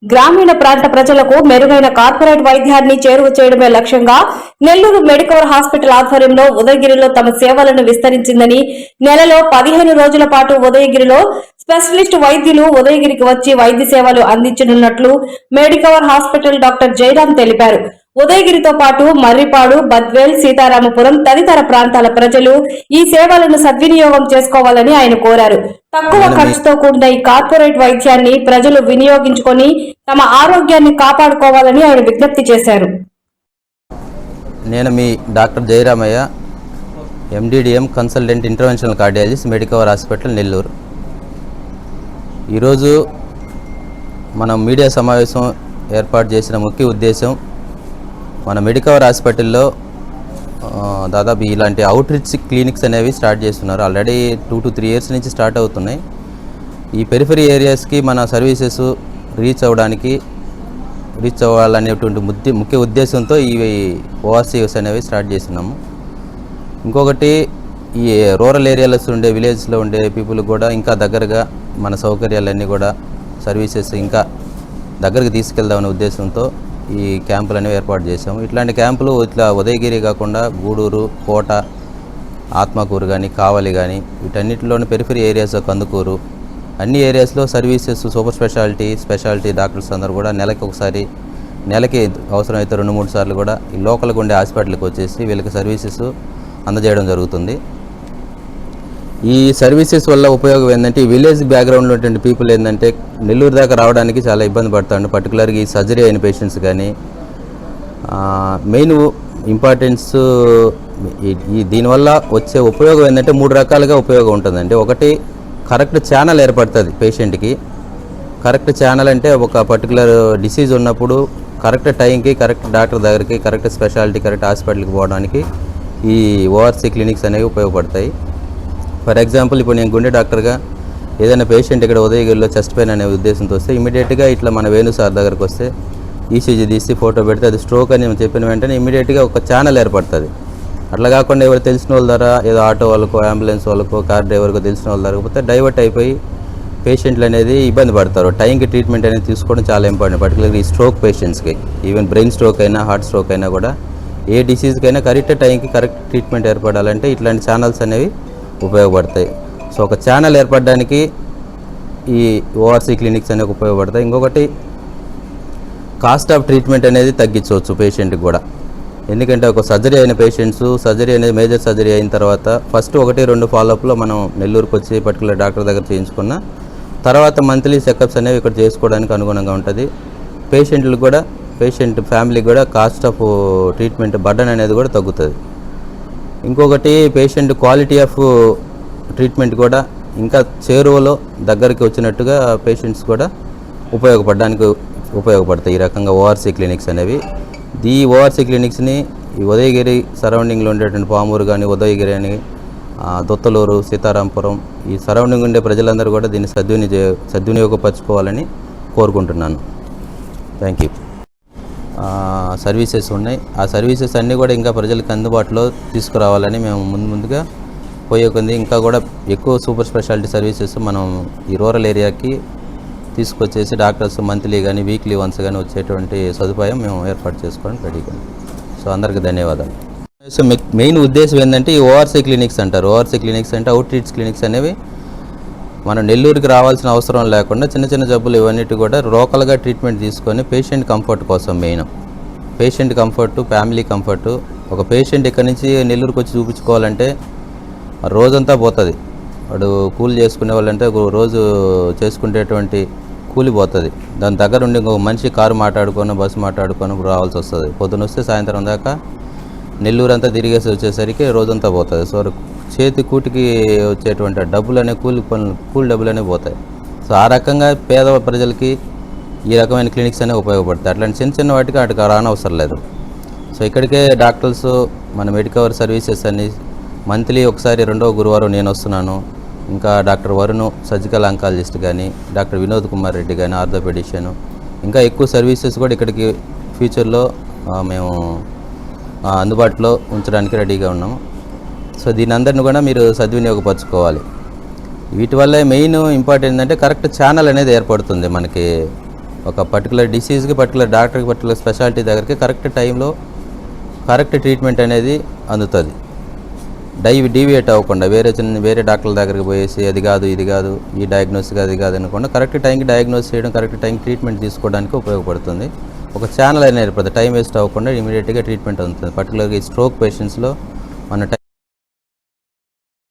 గ్రామీణ ప్రాంత ప్రజలకు మెరుగైన కార్పొరేట్ వైద్యాన్ని చేరువ చేయడమే లక్ష్యంగా నెల్లూరు మెడికవర్ హాస్పిటల్ ఆధ్వర్యంలో ఉదయగిరిలో తమ సేవలను విస్తరించిందని, నెలలో 15 రోజుల పాటు ఉదయగిరిలో స్పెషలిస్ట్ వైద్యులు ఉదయగిరికి వచ్చి వైద్య సేవలు అందించనున్నట్లు మెడికవర్ హాస్పిటల్ డాక్టర్ జయరాం తెలిపారు. ఉదయగిరితో పాటు మర్రిపాడు, బద్వేల్, సీతారామపురం తదితర ప్రాంతాల ప్రజలు ఈ సేవలను సద్వినియోగం చేసుకోవాలని ఆయన కోరారు. తక్కువ ఖర్చుతో కూడిన ఈ కార్పొరేట్ వైద్యాన్ని ప్రజలు వినియోగించుకొని తమ ఆరోగ్యాన్ని కాపాడుకోవాలని ఆయన విజ్ఞప్తి చేశారు. నేను మీ doctor Jayaramaiah, MD DM consultant interventional cardiologist, Medicover hospital Nellore. ఈరోజు మనం మీడియా సమావేశం ఏర్పాటు చేసిన ముఖ్య ఉద్దేశం, మన మెడికవర్ హాస్పిటల్లో దాదాపు ఇలాంటి అవుట్ రీచ్ క్లినిక్స్ అనేవి స్టార్ట్ చేస్తున్నారు. ఆల్రెడీ 2 to 3 years నుంచి స్టార్ట్ అవుతున్నాయి. ఈ పెరిఫరీ ఏరియాస్కి మన సర్వీసెస్ రీచ్ అవ్వాలనేటువంటి ముఖ్య ఉద్దేశంతో ఈ ఓఆర్సీస్ అనేవి స్టార్ట్ చేస్తున్నాము. ఇంకొకటి, ఈ రూరల్ ఏరియాలో ఉండే విలేజ్లో ఉండే పీపుల్ కూడా ఇంకా దగ్గరగా మన సౌకర్యాలన్నీ కూడా సర్వీసెస్ ఇంకా దగ్గరికి తీసుకెళ్దామనే ఉద్దేశంతో ఈ క్యాంపులు అనేవి ఏర్పాటు చేసాము. ఇట్లాంటి క్యాంపులు ఇట్లా ఉదయగిరి కాకుండా గూడూరు, కోట, ఆత్మకూరు కానీ, కావలి కానీ, వీటన్నిటిలోని పెరిఫరీ ఏరియాస్, కందుకూరు, అన్ని ఏరియాస్లో సర్వీసెస్ సూపర్ స్పెషాలిటీ డాక్టర్స్ అందరూ కూడా నెలకి అవసరమైతే 2-3 సార్లు కూడా ఈ లోకల్గా ఉండే హాస్పిటల్కి వచ్చేసి వీళ్ళకి సర్వీసెస్ అందజేయడం జరుగుతుంది. ఈ సర్వీసెస్ వల్ల ఉపయోగం ఏంటంటే, ఈ విలేజ్ బ్యాక్గ్రౌండ్లో ఉన్నటువంటి పీపుల్ ఏంటంటే నెల్లూరు దాకా రావడానికి చాలా ఇబ్బంది పడతాడు. పర్టికులర్గా ఈ సర్జరీ అయిన పేషెంట్స్ కానీ, మెయిన్ ఇంపార్టెన్స్ దీనివల్ల వచ్చే ఉపయోగం ఏంటంటే 3 రకాలుగా ఉపయోగం ఉంటుందండి. ఒకటి, కరెక్ట్ ఛానల్ ఏర్పడుతుంది పేషెంట్కి. కరెక్ట్ ఛానల్ అంటే ఒక పర్టికులర్ డిసీజ్ ఉన్నప్పుడు కరెక్ట్ టైంకి కరెక్ట్ డాక్టర్ దగ్గరికి, కరెక్ట్ స్పెషాలిటీ, కరెక్ట్ హాస్పిటల్కి పోవడానికి ఈ ఓఆర్సీ క్లినిక్స్ అనేవి ఉపయోగపడతాయి. ఫర్ ఎగ్జాంపుల్, ఇప్పుడు నేను గుండె డాక్టర్గా ఏదైనా పేషెంట్ ఇక్కడ ఉదయగిరిలో చెస్ట్ పెయిన్ అనే ఉద్దేశంతో వస్తే ఇమీడియట్గా ఇట్లా మన వేణు సార్ దగ్గరకు వస్తే ఈసీజీ తీసి ఫోటో పెడితే అది స్ట్రోక్ అని చెప్పిన వెంటనే ఇమీడియట్గా ఒక ఛానల్ ఏర్పడుతుంది. అట్లా కాకుండా ఎవరు తెలిసిన వాళ్ళ ద్వారా, ఏదో ఆటో వాళ్ళకో, అంబులెన్స్ వాళ్ళకో, కార్ డ్రైవర్కో తెలిసిన వాళ్ళ దగ్గర డైవర్ట్ అయిపోయి పేషెంట్లు అనేది ఇబ్బంది పడతారు. టైంకి ట్రీట్మెంట్ అనేది తీసుకోవడం చాలా ఇంపార్టెంట్. పర్టికులర్గా ఈ స్ట్రోక్ పేషెంట్స్కి, ఈవెన్ బ్రెయిన్ స్ట్రోక్ అయినా, హార్ట్ స్ట్రోక్ అయినా కూడా ఏ డిసీజ్కైనా కరెక్ట్ టైంకి కరెక్ట్ ట్రీట్మెంట్ ఏర్పడాలంటే ఇట్లాంటి ఛానల్స్ అనేవి ఉపయోగపడతాయి. సో ఒక ఛానల్ ఏర్పడడానికి ఈ ఓఆర్సీ క్లినిక్స్ అనేవి ఉపయోగపడతాయి. ఇంకొకటి, కాస్ట్ ఆఫ్ ట్రీట్మెంట్ అనేది తగ్గించవచ్చు పేషెంట్కి కూడా. ఎందుకంటే ఒక సర్జరీ అయిన పేషెంట్స్, సర్జరీ అనేది మేజర్ సర్జరీ అయిన తర్వాత ఫస్ట్ 1-2 ఫాలోఅప్లో మనం నెల్లూరుకి వచ్చి పర్టికులర్ డాక్టర్ దగ్గర చేయించుకున్న తర్వాత మంత్లీ చెకప్స్ అనేవి ఇక్కడ చేసుకోవడానికి అనుగుణంగా ఉంటుంది. పేషెంట్ ఫ్యామిలీకి కూడా కాస్ట్ ఆఫ్ ట్రీట్మెంట్ బర్డన్ అనేది కూడా తగ్గుతుంది. ఇంకొకటి, పేషెంట్ క్వాలిటీ ఆఫ్ ట్రీట్మెంట్ కూడా ఇంకా చేరువలో దగ్గరికి వచ్చినట్టుగా పేషెంట్స్ కూడా ఉపయోగపడతాయి ఈ రకంగా ఓఆర్సీ క్లినిక్స్ అనేవి. ఈ ఓఆర్సీ క్లినిక్స్ని ఈ ఉదయగిరి సరౌండింగ్లో ఉండేటువంటి పామూరు కానీ, ఉదయగిరి అని, దొత్తలూరు, సీతారాంపురం, ఈ సరౌండింగ్ ఉండే ప్రజలందరూ కూడా దీన్ని సద్వినియోగపరచుకోవాలని కోరుకుంటున్నాను. Thank you. సర్వీసెస్ ఉన్నాయి. ఆ సర్వీసెస్ అన్నీ కూడా ఇంకా ప్రజలకు అందుబాటులో తీసుకురావాలని మేము ముందుగా పోయేకుంది. ఇంకా కూడా ఎక్కువ సూపర్ స్పెషాలిటీ సర్వీసెస్ మనం ఈ రూరల్ ఏరియాకి తీసుకొచ్చేసి డాక్టర్స్ మంత్లీ కానీ, వీక్లీ వన్స్ కానీ వచ్చేటువంటి సదుపాయం మేము ఏర్పాటు చేసుకోవడానికి రెడీగా. సో అందరికీ ధన్యవాదాలు. సో మెయిన్ ఉద్దేశం ఏంటంటే ఈ ఓఆర్సీ క్లినిక్స్ అంటారు. ఓఆర్సీ క్లినిక్స్ అంటే అవుట్ రీచ్ క్లినిక్స్ అనేవి మనం నెల్లూరుకి రావాల్సిన అవసరం లేకుండా చిన్న జబ్బులు ఇవన్నిటి కూడా లోకల్గా ట్రీట్మెంట్ తీసుకొని పేషెంట్ కంఫర్ట్ కోసం, main patient comfort, family comfort. ఒక పేషెంట్ ఇక్కడ నుంచి నెల్లూరుకి వచ్చి చూపించుకోవాలంటే రోజంతా పోతుంది. వాడు కూలి చేసుకునే వాళ్ళంటే రోజు చేసుకునేటువంటి కూలి పోతుంది. దాని దగ్గర ఉండి ఇంకొక మనిషి కారు మాట్లాడుకొని, బస్సు మాట్లాడుకొని రావాల్సి వస్తుంది. పొద్దున వస్తే సాయంత్రం దాకా నెల్లూరు అంతా తిరిగేసి వచ్చేసరికి రోజంతా పోతుంది. సో చేతి కూటికి వచ్చేటువంటి డబ్బులు అనే కూలి డబ్బులు అనేవి పోతాయి. సో ఆ రకంగా పేద ప్రజలకి ఈ రకమైన క్లినిక్స్ అనేవి ఉపయోగపడతాయి. అట్లాంటి చిన్న వాటికి వాటికి రానవసరం లేదు. సో ఇక్కడికే డాక్టర్స్, మన మెడికవర్ సర్వీసెస్ అన్ని మంత్లీ ఒకసారి 2వ గురువారం నేను వస్తున్నాను. ఇంకా డాక్టర్ వరుణ్ సర్జికల్ ఆంకాలజిస్ట్ కానీ, డాక్టర్ వినోద్ కుమార్ రెడ్డి కానీ ఆర్థోపెడిషియన్, ఇంకా ఎక్కువ సర్వీసెస్ కూడా ఇక్కడికి ఫ్యూచర్లో మేము అందుబాటులో ఉంచడానికి రెడీగా ఉన్నాము. సో దీని అందరిని కూడా మీరు సద్వినియోగపరచుకోవాలి. వీటి వల్ల మెయిన్ ఇంపార్టెంట్ ఏంటంటే కరెక్ట్ ఛానల్ అనేది ఏర్పడుతుంది మనకి ఒక పర్టికులర్ డిసీజ్కి పర్టికులర్ డాక్టర్కి పర్టికులర్ స్పెషాలిటీ దగ్గరికి కరెక్ట్ టైంలో కరెక్ట్ ట్రీట్మెంట్ అనేది అందుతుంది. డీవియేట్ అవ్వకుండా వేరే డాక్టర్ల దగ్గరికి పోయేసి అది కాదు ఇది కాదు ఈ డయాగ్నోస్కి అది కాదు అనకుండా కరెక్ట్ టైంకి డయాగ్నోస్ చేయడం, కరెక్ట్ టైంకి ట్రీట్మెంట్ తీసుకోవడానికి ఉపయోగపడుతుంది. ఒక ఛానల్ అనేది ఏర్పడుతుంది. టైం వేస్ట్ అవ్వకుండా ఇమీడియట్గా ట్రీట్మెంట్ అందుతుంది. పర్టికులర్గా ఈ స్ట్రోక్ పేషెంట్స్లో మన